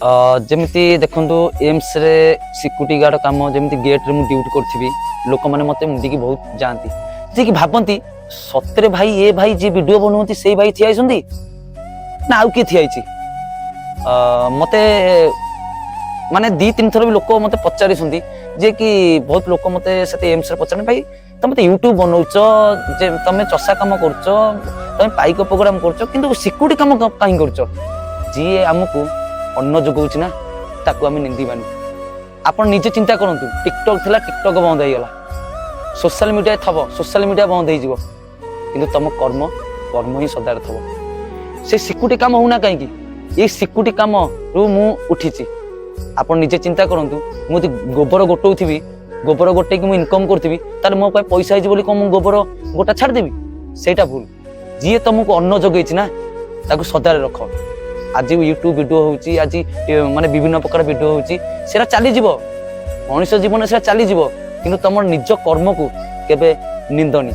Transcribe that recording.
जमी देखु एम्स रे सिक्यूरीटी गार्ड कम जमी गेट रे ड्यूटी करी लोक मैंने मत मुंडिकी बहुत जाती जे कि भावती सतरे भाई ए भाई जी वीडियो बनाती से भाई ठिया ना आउ किए ठिया मत माने दी तीन थर भी लोक मत पचारि जे कि बहुत लोक मत एम्स रे पचार भाई तुम तो यूट्यूब बनाऊच तुम चषा कम कर पाइक प्रोग्राम कर सिक्यूरीटी कम कहीं कर जी आमको अन्न जोगाऊँ ना ताकू आम निंदीबानी आप निजे चिंता करूँ टिकटक थिला टिकटक बंद हो गला सोशल मीडिया थब सोशल मीडिया बंद हो कि तुम कर्म कर्म ही सदार थब से सिक्यूरीटी काम होना कहीं ये सिक्यूरीटी काम रु मु उठी आप निजे चिंता करूँ मुझे गोबर गोटौथी गोबर गोटे कि इनकम करी तार मो पैसा है कौन गोबर गोटा छाड़देवी सेटा भूल जी तुमको अन्न जोगे ना ताकू सदार रख आज यूट्यूब वीडियो होची आज माने विभिन्न प्रकार वीडियो होची सेरा चली जीवो मनुष्य जीवन सेरा चली जीवो किंतु तुम निज कर्म को केबे निंदनी।